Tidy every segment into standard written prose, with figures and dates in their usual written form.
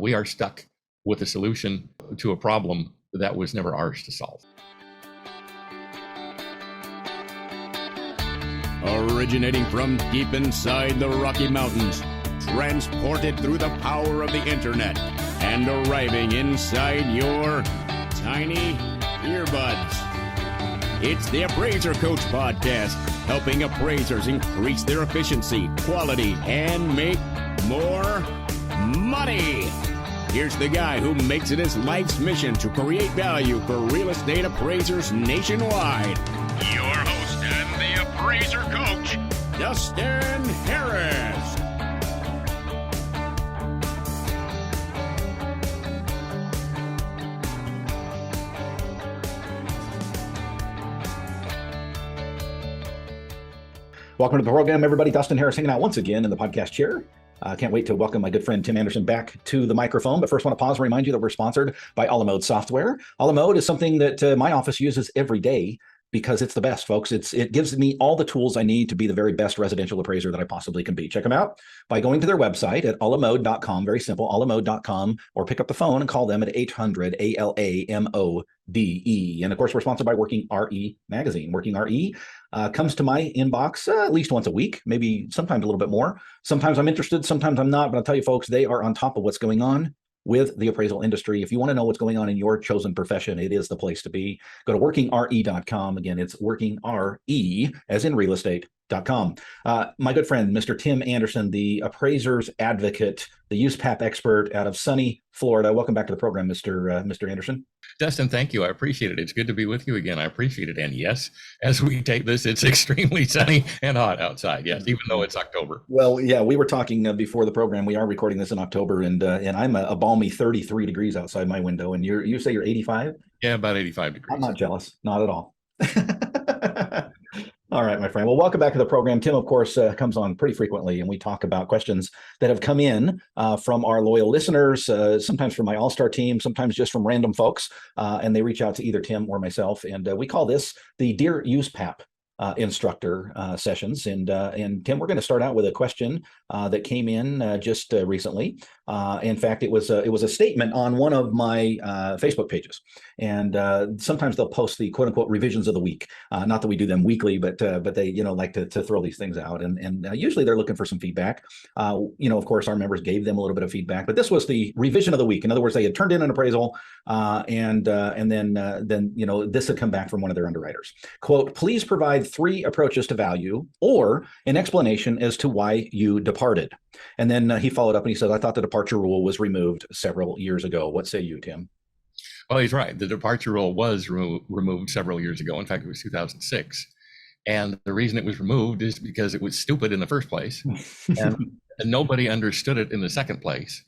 we are stuck with a solution to a problem that was never ours to solve. Originating from deep inside the Rocky Mountains, transported through the power of the internet, and arriving inside your tiny earbuds. It's the Appraiser Coach Podcast, helping appraisers increase their efficiency, quality, and make more money. Here's the guy who makes it his life's mission to create value for real estate appraisers nationwide. Your host and the Appraiser Coach, Dustin Harris. Welcome to the program, everybody. Dustin Harris hanging out once again in the podcast chair. Can't wait to welcome my good friend Tim Andersen back to the microphone. But first, I want to pause and remind you that we're sponsored by Alamode Software. Alamode is something that my office uses every day because it's the best, folks. It gives me all the tools I need to be the very best residential appraiser that I possibly can be. Check them out by going to their website at alamode.com. Very simple, alamode.com, or pick up the phone and call them at 800-ALAMODE. And of course, we're sponsored by Working RE magazine. Working RE comes to my inbox at least once a week, maybe sometimes a little bit more. Sometimes I'm interested, sometimes I'm not, but I'll tell you folks, they are on top of what's going on with the appraisal industry. If you want to know what's going on in your chosen profession, it is the place to be. Go to workingre.com. Again, it's workingre, as in real estate.com. My good friend, Mr. Tim Andersen, the appraiser's advocate, the USPAP expert out of sunny Florida. Welcome back to the program, Mr. Andersen. Dustin, thank you. I appreciate it. It's good to be with you again. I appreciate it. And yes, as we take this, it's extremely sunny and hot outside. Yes, even though it's October. Well, yeah, we were talking before the program. We are recording this in October, and I'm a balmy 33 degrees outside my window. And you say you're 85? Yeah, about 85 degrees. I'm not jealous. Not at all. All right, my friend. Well, welcome back to the program. Tim, of course, comes on pretty frequently, and we talk about questions that have come in from our loyal listeners, sometimes from my all-star team, sometimes just from random folks, and they reach out to either Tim or myself, and we call this the Dear USPAP instructor sessions. And Tim, we're going to start out with a question that came in just recently. In fact, it was a statement on one of my Facebook pages, and sometimes they'll post the quote unquote revisions of the week. Not that we do them weekly, but they like to throw these things out, and usually they're looking for some feedback. Of course, our members gave them a little bit of feedback, but this was the revision of the week. In other words, they had turned in an appraisal, and then this had come back from one of their underwriters. Quote: "Please provide 3 approaches to value or an explanation as to why you departed." And then he followed up and he said, "I thought the departure rule was removed several years ago." What say you, Tim? Well, he's right. The departure rule was removed several years ago. In fact, it was 2006. And the reason it was removed is because it was stupid in the first place. And nobody understood it in the second place.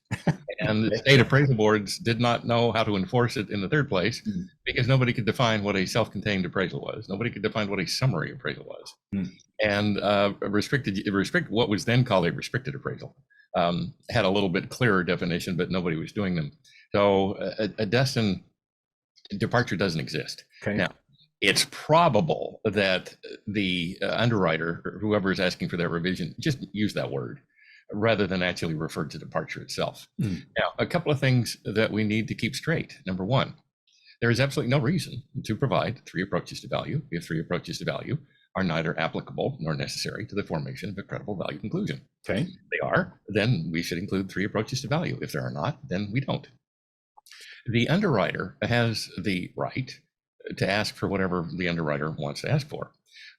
And the state appraisal boards did not know how to enforce it in the third place because nobody could define what a self-contained appraisal was. Nobody could define what a summary appraisal was. And what was then called a restricted appraisal had a little bit clearer definition, but nobody was doing them. So a Destin departure doesn't exist. Okay. Now, it's probable that the underwriter, or whoever is asking for that revision, just use that word rather than actually refer to departure itself. Now, a couple of things that we need to keep straight. Number one, there is absolutely no reason to provide 3 approaches to value if 3 approaches to value are neither applicable nor necessary to the formation of a credible value conclusion. Okay. If they are, then we should include 3 approaches to value. If there are not, then we don't. The underwriter has the right to ask for whatever the underwriter wants to ask for.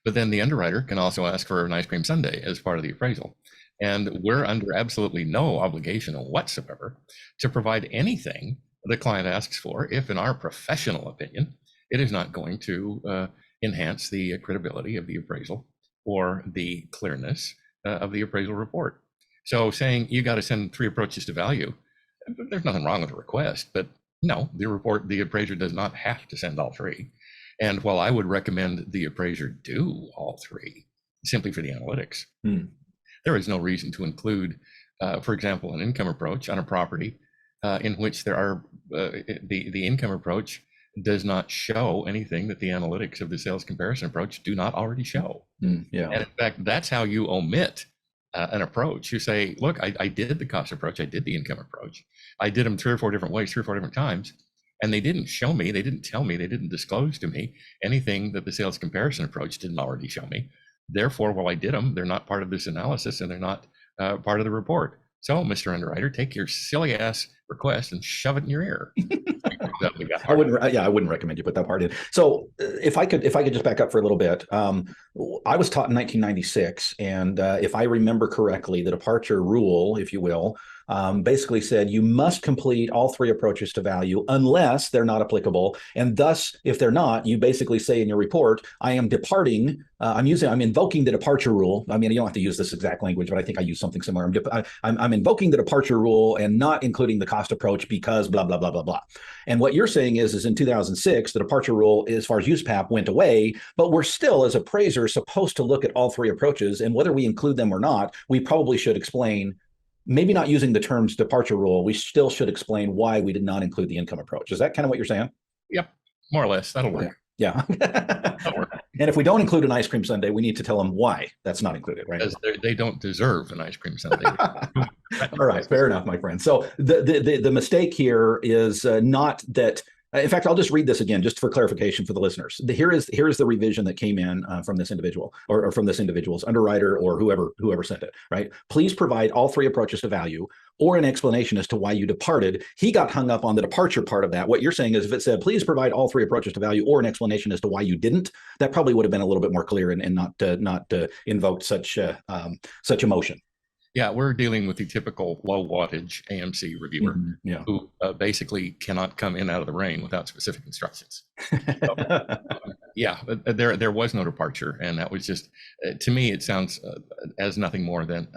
But then the underwriter can also ask for an ice cream sundae as part of the appraisal. And we're under absolutely no obligation whatsoever to provide anything the client asks for if, in our professional opinion, it is not going to enhance the credibility of the appraisal or the clearness of the appraisal report. So saying you got to send 3 approaches to value, there's nothing wrong with the request, but no, the appraiser does not have to send all 3. And while I would recommend the appraiser do all 3 simply for the analytics, there is no reason to include, for example, an income approach on a property in which there are the income approach does not show anything that the analytics of the sales comparison approach do not already show. And in fact, that's how you omit an approach. You say, look, I did the cost approach, I did the income approach, I did them 3 or 4 different ways, 3 or 4 different times, and they didn't show me, they didn't tell me, they didn't disclose to me anything that the sales comparison approach didn't already show me. Therefore, while I did them, they're not part of this analysis and they're not part of the report. So, Mr. Underwriter, take your silly ass request and shove it in your ear. I wouldn't recommend you put that part in. So if I could just back up for a little bit, I was taught in 1996, and if I remember correctly, the departure rule, if you will, basically said you must complete all 3 approaches to value unless they're not applicable. And thus, if they're not, you basically say in your report, I am departing, I'm invoking the departure rule. I mean, you don't have to use this exact language, but I think I use something similar. I'm invoking the departure rule and not including the cost approach because blah, blah, blah, blah, blah. And what you're saying is in 2006, the departure rule, as far as USPAP, went away, but we're still, as appraisers, supposed to look at all 3 approaches. And whether we include them or not, we probably should explain, maybe not using the terms departure rule, we still should explain why we did not include the income approach. Is that kind of what you're saying? Yep, more or less. That'll work. Yeah. That'll work. And if we don't include an ice cream sundae, we need to tell them why that's not included, right? Because they don't deserve an ice cream sundae. All right, fair enough, my friend. So the mistake here is not that. In fact, I'll just read this again, just for clarification for the listeners. Here is the revision that came in from this individual, or from this individual's underwriter, or whoever sent it. Right? Please provide all 3 approaches to value, or an explanation as to why you departed. He got hung up on the departure part of that. What you're saying is, if it said, please provide all 3 approaches to value, or an explanation as to why you didn't, that probably would have been a little bit more clear and not invoked such emotion. Yeah, we're dealing with the typical low wattage AMC reviewer who basically cannot come in and out of the rain without specific instructions. So, yeah, there was no departure, and that was just, to me, it sounds as nothing more than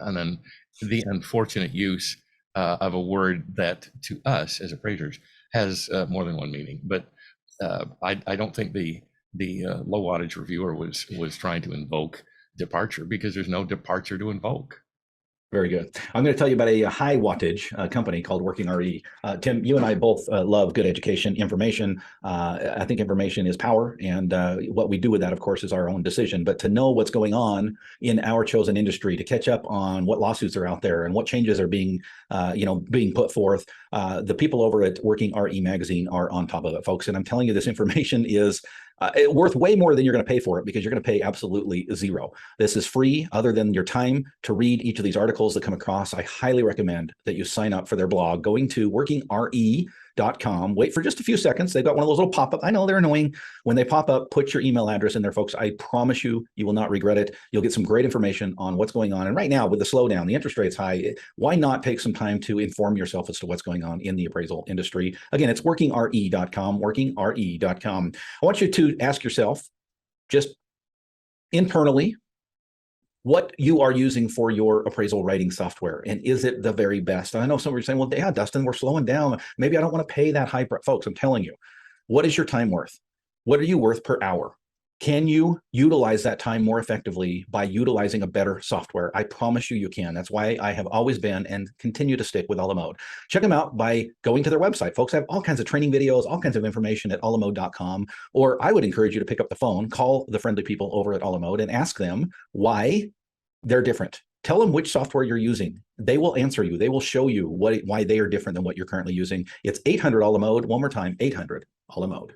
the unfortunate use of a word that to us as appraisers has more than one meaning. But I don't think the low wattage reviewer was trying to invoke departure, because there's no departure to invoke. Very good. I'm going to tell you about a high wattage company called Working RE. Tim, you and I both love good education, information. I think information is power, and what we do with that, of course, is our own decision. But to know what's going on in our chosen industry, to catch up on what lawsuits are out there and what changes are being put forth, the people over at Working RE magazine are on top of it, folks. And I'm telling you, this information is worth way more than you're going to pay for it, because you're going to pay absolutely zero. This is free, other than your time to read each of these articles that come across. I highly recommend that you sign up for their blog, going to workingre.com. Wait for just a few seconds. They've got one of those little pop-up. I know they're annoying. When they pop up, put your email address in there, folks. I promise you, you will not regret it. You'll get some great information on what's going on. And right now, with the slowdown, the interest rate's high, why not take some time to inform yourself as to what's going on in the appraisal industry? Again, it's workingre.com, workingre.com. I want you to ask yourself, just internally, what you are using for your appraisal writing software, and is it the very best? And I know some of you are saying, well, yeah, Dustin, we're slowing down. Maybe I don't want to pay that high. Folks, I'm telling you, what is your time worth? What are you worth per hour? Can you utilize that time more effectively by utilizing a better software? I promise you, you can. That's why I have always been and continue to stick with Alamode. Check them out by going to their website. Folks have all kinds of training videos, all kinds of information at alamode.com. Or I would encourage you to pick up the phone, call the friendly people over at Alamode, and ask them why they're different. Tell them which software you're using. They will answer you. They will show you why they are different than what you're currently using. It's 800 Alamode. One more time, 800 Alamode.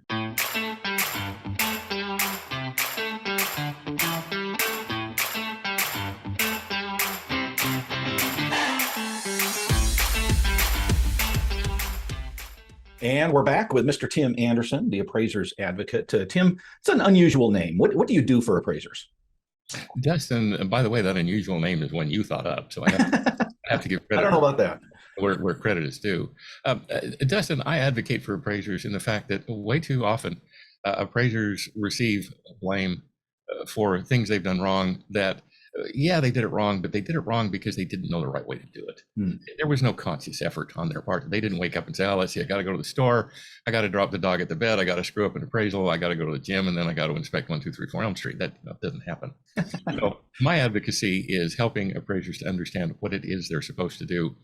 And we're back with Mr. Tim Andersen, the appraiser's advocate. Tim, it's an unusual name. What do you do for appraisers? Dustin, by the way, that unusual name is one you thought up, so I have to give credit. I don't know about that. Where credit is due. Dustin, I advocate for appraisers in the fact that way too often appraisers receive blame for things they've done wrong that, yeah, they did it wrong, but they did it wrong because they didn't know the right way to do it. There was no conscious effort on their part. They didn't wake up and say, oh, let's see, I got to go to the store. I got to drop the dog at the bed. I got to screw up an appraisal. I got to go to the gym, and then I got to inspect 1, 2, 3, 4 Elm Street. That doesn't happen. So my advocacy is helping appraisers to understand what it is they're supposed to do,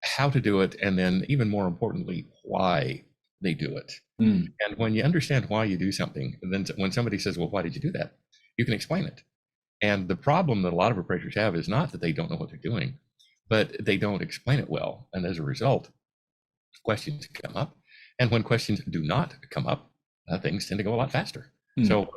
how to do it, and then even more importantly, why they do it. And when you understand why you do something, then when somebody says, well, why did you do that? You can explain it. And the problem that a lot of appraisers have is not that they don't know what they're doing, but they don't explain it well. And as a result, questions come up. And when questions do not come up, things tend to go a lot faster. So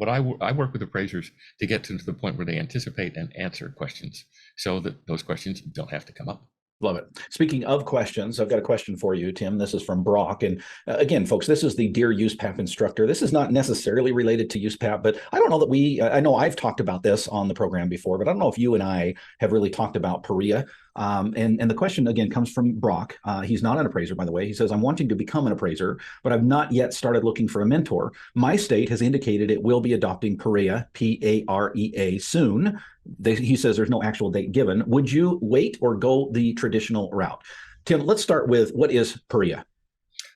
I work with appraisers to get to the point where they anticipate and answer questions so that those questions don't have to come up. Love it. Speaking of questions, I've got a question for you, Tim. This is from Brock. And again, folks, this is the Dear USPAP instructor. This is not necessarily related to USPAP, but I don't know that I know I've talked about this on the program before, but I don't know if you and I have really talked about PAREA. And the question, again, comes from Brock. He's not an appraiser, by the way. He says, I'm wanting to become an appraiser, but I've not yet started looking for a mentor. My state has indicated it will be adopting PAREA, P-A-R-E-A, soon. He says there's no actual date given. Would you wait or go the traditional route? Tim, let's start with, what is PAREA?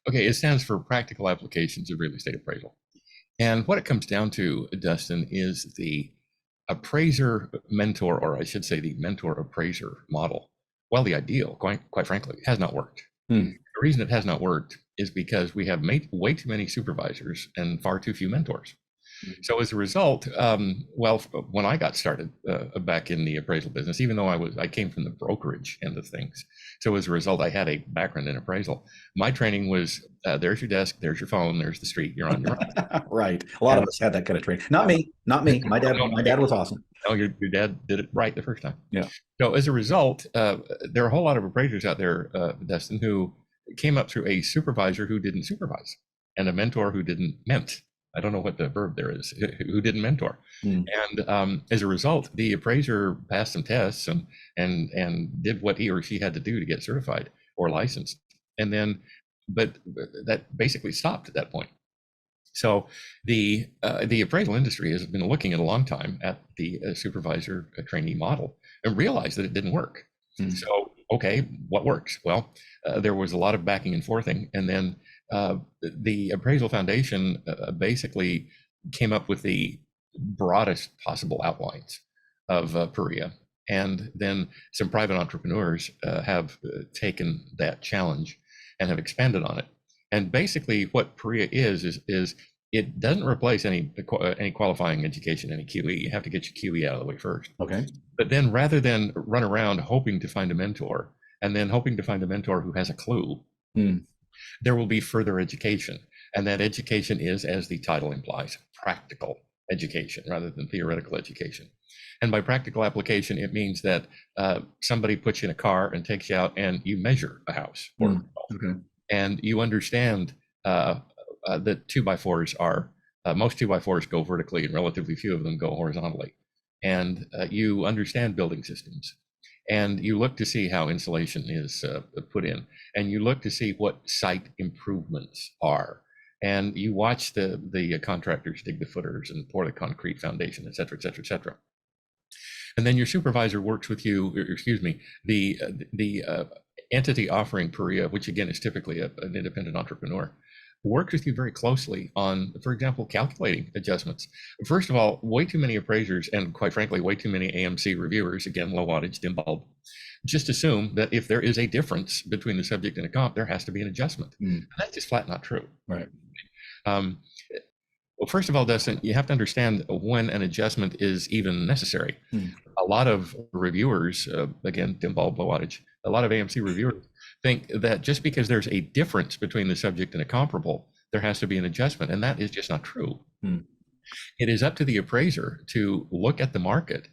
Okay, it stands for Practical Applications of Real Estate Appraisal. And what it comes down to, Dustin, is the appraiser mentor, or I should say the mentor appraiser model. Well, the ideal, quite frankly, has not worked. The reason it has not worked is because we have way too many supervisors and far too few mentors. So as a result, well, when I got started back in the appraisal business, even though I came from the brokerage end of things, so as a result, I had a background in appraisal. My training was, there's your desk, there's your phone, there's the street, you're on your own. Right. A lot of us had that kind of training. Not me. My dad was awesome. No, your dad did it right the first time. Yeah. So as a result, there are a whole lot of appraisers out there, Dustin, who came up through a supervisor who didn't supervise and a mentor who didn't ment. I don't know what the verb there is, who didn't mentor. And as a result, the appraiser passed some tests and did what he or she had to do to get certified or licensed. And then, but that basically stopped at that point. So the appraisal industry has been looking at a long time at the supervisor trainee model and realized that it didn't work. So, okay, what works? Well, there was a lot of backing and forthing, and then the Appraisal Foundation basically came up with the broadest possible outlines of PAREA, and then some private entrepreneurs have taken that challenge and have expanded on it. And basically, what PAREA is it doesn't replace any qualifying education, any QE. You have to get your QE out of the way first. Okay. But then, rather than run around hoping to find a mentor and then hoping to find a mentor who has a clue, there will be further education. And that education is, as the title implies, practical education rather than theoretical education. And by practical application, it means that somebody puts you in a car and takes you out and you measure a house. And you understand that 2x4s are, most 2x4s go vertically and relatively few of them go horizontally. And you understand building systems. And you look to see how insulation is put in, and you look to see what site improvements are. And you watch the contractors dig the footers and pour the concrete foundation, et cetera, et cetera, et cetera. And then your supervisor works with you, or, excuse me, the entity offering PAREA, which again is typically an independent entrepreneur, works with you very closely on, for example, calculating adjustments. First of all, way too many appraisers, and quite frankly, way too many AMC reviewers, again, low wattage, dim bulb, just assume that if there is a difference between the subject and a comp, there has to be an adjustment. And that's just flat not true. Right. Well, first of all, Dustin, you have to understand when an adjustment is even necessary. A lot of reviewers, again, dim bulb, low wattage, a lot of AMC reviewers think that just because there's a difference between the subject and a comparable, there has to be an adjustment, and that is just not true. It is up to the appraiser to look at the market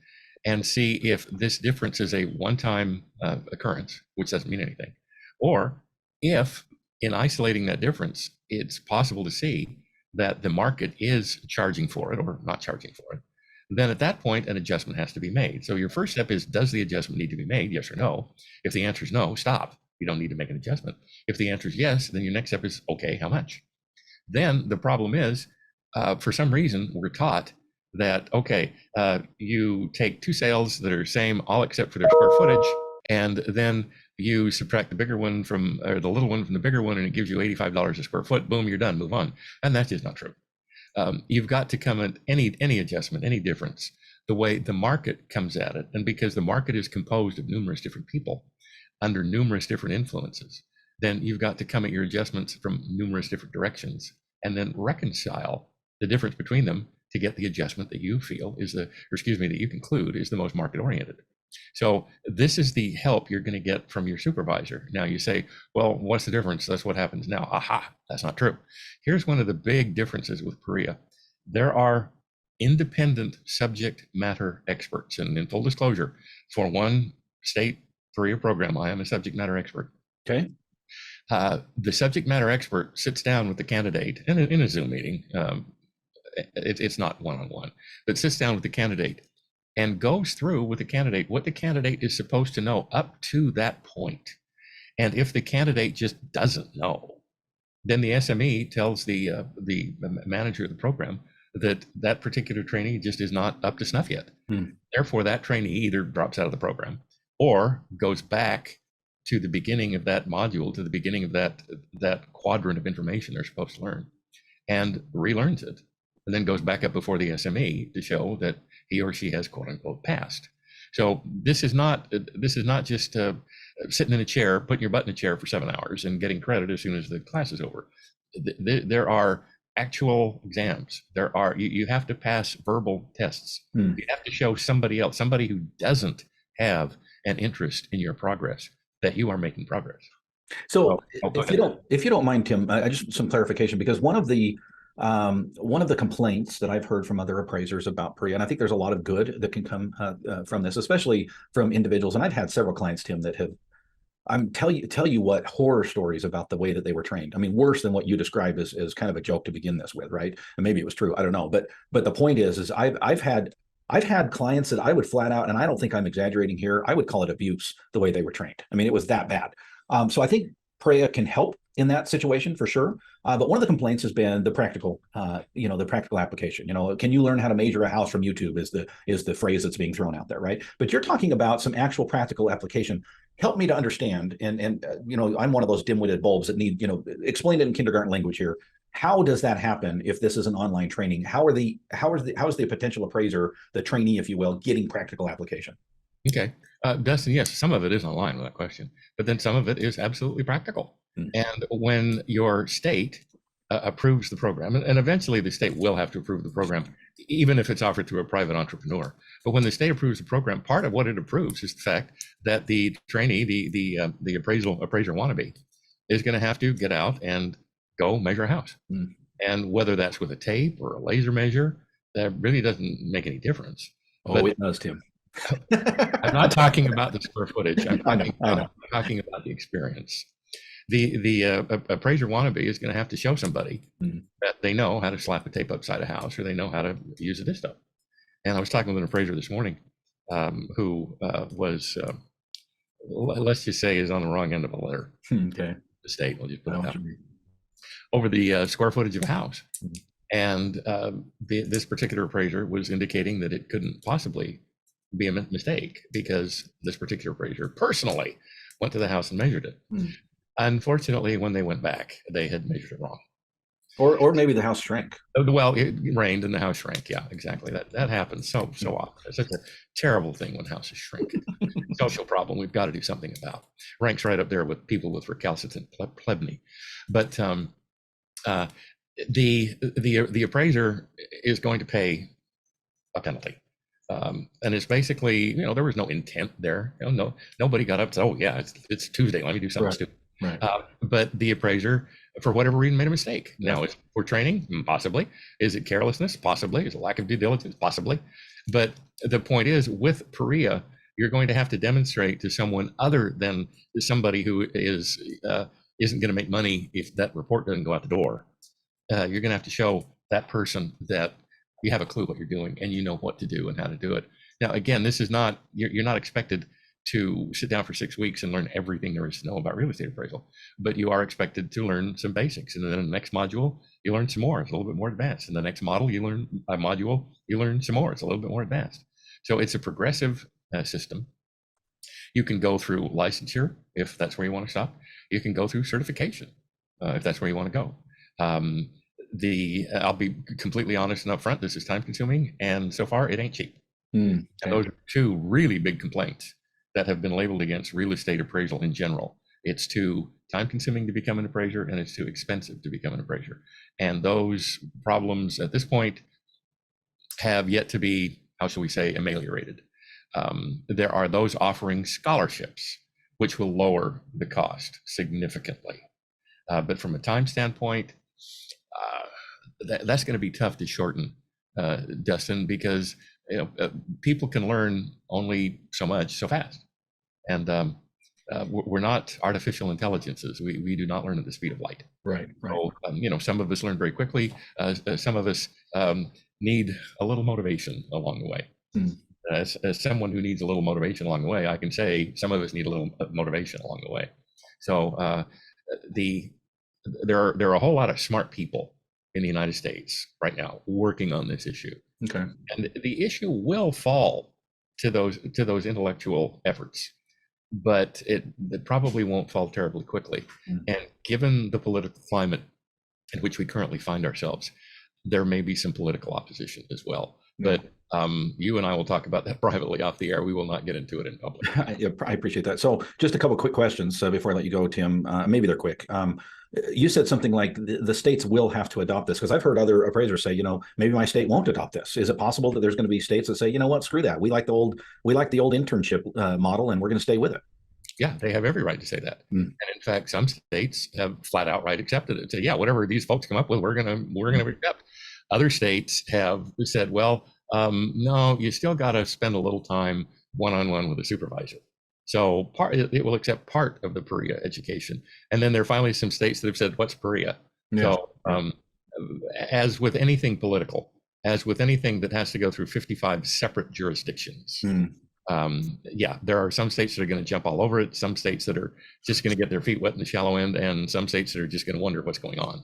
and see if this difference is a one-time occurrence, which doesn't mean anything, or if in isolating that difference, it's possible to see that the market is charging for it or not charging for it. Then at that point, an adjustment has to be made. So your first step is, does the adjustment need to be made? Yes or no? If the answer is no, stop. You don't need to make an adjustment. If the answer is yes, then your next step is, okay, how much? Then the problem is, for some reason, we're taught that, okay, you take two sales that are same, all except for their square footage, and then you subtract the bigger one from, or the little one from the bigger one, and it gives you $85 a square foot. Boom, you're done, move on. And that's just not true. You've got to come at any adjustment, any difference, the way the market comes at it. And because the market is composed of numerous different people under numerous different influences, then you've got to come at your adjustments from numerous different directions and then reconcile the difference between them to get the adjustment that you feel is that you conclude is the most market oriented. So this is the help you're going to get from your supervisor. Now you say, well, what's the difference? That's what happens now. Aha, that's not true. Here's one of the big differences with PAREA. There are independent subject matter experts. And in full disclosure, for one state PAREA program, I am a subject matter expert. Okay. The subject matter expert sits down with the candidate in a Zoom meeting. It's not one-on-one, but sits down with the candidate and goes through with the candidate what the candidate is supposed to know up to that point. And if the candidate just doesn't know, then the SME tells the manager of the program that particular trainee just is not up to snuff yet. Therefore, that trainee either drops out of the program or goes back to the beginning of that module, to the beginning of that quadrant of information they're supposed to learn, and relearns it, and then goes back up before the SME to show that he or she has quote unquote passed. So this is not just sitting in a chair, putting your butt in a chair for 7 hours and getting credit as soon as the class is over. There are actual exams. You have to pass verbal tests. You have to show somebody else, somebody who doesn't have an interest in your progress, that you are making progress. So if you don't mind, Tim, I just some clarification, because one of the complaints that I've heard from other appraisers about PAREA, and I think there's a lot of good that can come from this, especially from individuals. And I've had several clients, Tim, that have, tell you what, horror stories about the way that they were trained. I mean, worse than what you describe as kind of a joke to begin this with, right? And maybe it was true, I don't know. But the point is I've had clients that I would flat out, and I don't think I'm exaggerating here, I would call it abuse the way they were trained. I mean, it was that bad. So I think PAREA can help in that situation for sure. But one of the complaints has been the practical, the practical application. Can you learn how to measure a house from YouTube is the phrase that's being thrown out there, right? But you're talking about some actual practical application. Help me to understand. And I'm one of those dim-witted bulbs that need, explain it in kindergarten language here. How does that happen if this is an online training? How is the potential appraiser, the trainee, if you will, getting practical application? Okay. Dustin, yes, some of it is online without question, but then some of it is absolutely practical. And when your state approves the program, and eventually the state will have to approve the program, even if it's offered through a private entrepreneur. But when the state approves the program, part of what it approves is the fact that the trainee, the appraiser wannabe, is going to have to get out and go measure a house. And whether that's with a tape or a laser measure, that really doesn't make any difference. But it does, Tim. I'm not talking about the square footage. I'm talking about the experience. The appraiser wannabe is going to have to show somebody that they know how to slap a tape upside a house, or they know how to use a disto. And I was talking with an appraiser this morning who was, let's just say, is on the wrong end of a letter. Okay. The state, we'll just put it out over the square footage of a house. And this particular appraiser was indicating that it couldn't possibly be a mistake because this particular appraiser personally went to the house and measured it. Unfortunately, when they went back, they had measured it wrong. Or maybe the house shrank. Well, it rained and the house shrank. Yeah, exactly. That happens so often. It's such a terrible thing when houses shrink. Social problem we've got to do something about. Ranks right up there with people with recalcitrant plebny. But the appraiser is going to pay a penalty. And it's basically, there was no intent there. Nobody got up to, oh yeah, it's Tuesday, let me do something stupid. Right. But the appraiser, for whatever reason, made a mistake. Now, is it for training? Possibly. Is it carelessness? Possibly. Is it lack of due diligence? Possibly. But the point is, with PAREA, you're going to have to demonstrate to someone other than somebody who isn't going to make money if that report doesn't go out the door. You're going to have to show that person that you have a clue what you're doing and you know what to do and how to do it. Now, again, this is not, you're not expected to sit down for 6 weeks and learn everything there is to know about real estate appraisal, but you are expected to learn some basics. And then in the next module, you learn some more. It's a little bit more advanced. In the next module, you learn some more. It's a little bit more advanced. So it's a progressive system. You can go through licensure if that's where you want to stop. You can go through certification if that's where you want to go. I'll be completely honest and upfront. This is time consuming, and so far it ain't cheap. And those are two really big complaints that have been labeled against real estate appraisal in general. It's too time consuming to become an appraiser, and it's too expensive to become an appraiser. And those problems at this point, have yet to be, how shall we say, ameliorated. There are those offering scholarships, which will lower the cost significantly. But from a time standpoint, that's going to be tough to shorten, Dustin, because people can learn only so much so fast. And we're not artificial intelligences. We do not learn at the speed of light. Right. So, some of us learn very quickly. Some of us need a little motivation along the way. As someone who needs a little motivation along the way, I can say some of us need a little motivation along the way. So there are a whole lot of smart people in the United States right now working on this issue. Okay. And the issue will fall to those intellectual efforts, but it probably won't fall terribly quickly. And given the political climate in which we currently find ourselves, there may be some political opposition as well. But you and I will talk about that privately off the air. We will not get into it in public. I appreciate that. So just a couple of quick questions before I let you go, Tim. Maybe they're quick. You said something like the states will have to adopt this, because I've heard other appraisers say, maybe my state won't adopt this. Is it possible that there's going to be states that say, you know what, screw that. We like the old internship model, and we're going to stay with it. Yeah, they have every right to say that. And in fact, some states have flat outright accepted it. Say, yeah, whatever these folks come up with, we're gonna accept. Other states have said, well, no, you still got to spend a little time one-on-one with a supervisor. So it will accept part of the PAREA education. And then there are finally some states that have said, what's PAREA? Yeah. So as with anything political, as with anything that has to go through 55 separate jurisdictions, there are some states that are going to jump all over it, some states that are just going to get their feet wet in the shallow end, and some states that are just going to wonder what's going on.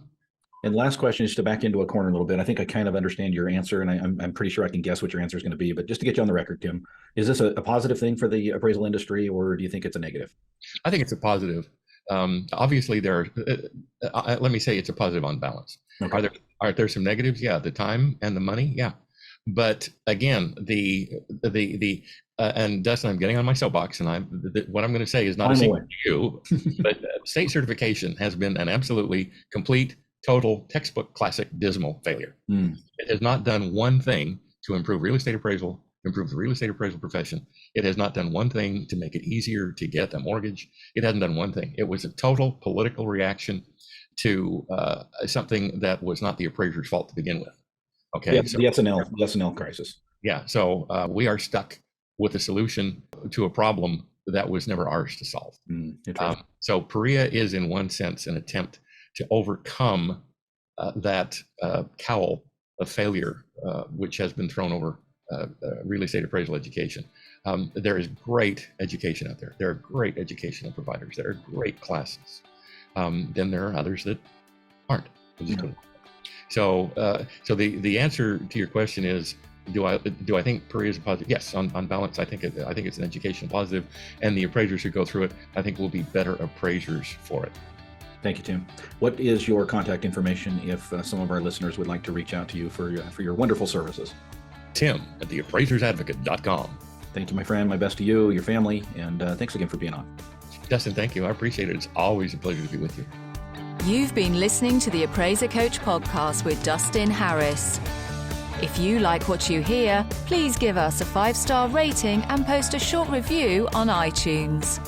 And last question is to back into a corner a little bit. I think I kind of understand your answer, and I'm pretty sure I can guess what your answer is going to be. But just to get you on the record, Tim, is this a positive thing for the appraisal industry, or do you think it's a negative? I think it's a positive. Obviously, let me say it's a positive on balance. Okay. Are there some negatives? Yeah, the time and the money. Yeah, but again, and Dustin, I'm getting on my soapbox, and what I'm going to say is not a secret to you, but state certification has been an absolutely complete, total, textbook, classic, dismal failure. It has not done one thing to improve real estate appraisal, improve the real estate appraisal profession. It has not done one thing to make it easier to get a mortgage. It hasn't done one thing. It was a total political reaction to something that was not the appraiser's fault to begin with. Okay. Yeah, so, the SNL crisis. Yeah. So we are stuck with a solution to a problem that was never ours to solve. So PAREA is, in one sense, an attempt to overcome that cowl of failure which has been thrown over real estate appraisal education. There is great education out there. There are great educational providers. There are great classes. Then there are others that aren't. So the answer to your question is, do I think PAREA is a positive? Yes, on balance, I think it's an educational positive, and the appraisers who go through it, I think, will be better appraisers for it. Thank you, Tim. What is your contact information if some of our listeners would like to reach out to you for your wonderful services? Tim@theappraisersadvocate.com. Thank you, my friend. My best to you, your family, and thanks again for being on. Dustin, thank you. I appreciate it. It's always a pleasure to be with you. You've been listening to the Appraiser Coach podcast with Dustin Harris. If you like what you hear, please give us a 5-star rating and post a short review on iTunes.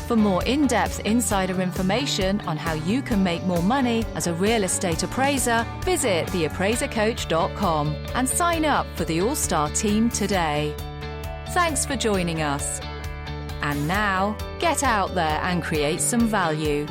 For more in-depth insider information on how you can make more money as a real estate appraiser, visit theappraisercoach.com and sign up for the All-Star team today. Thanks for joining us. And now, get out there and create some value.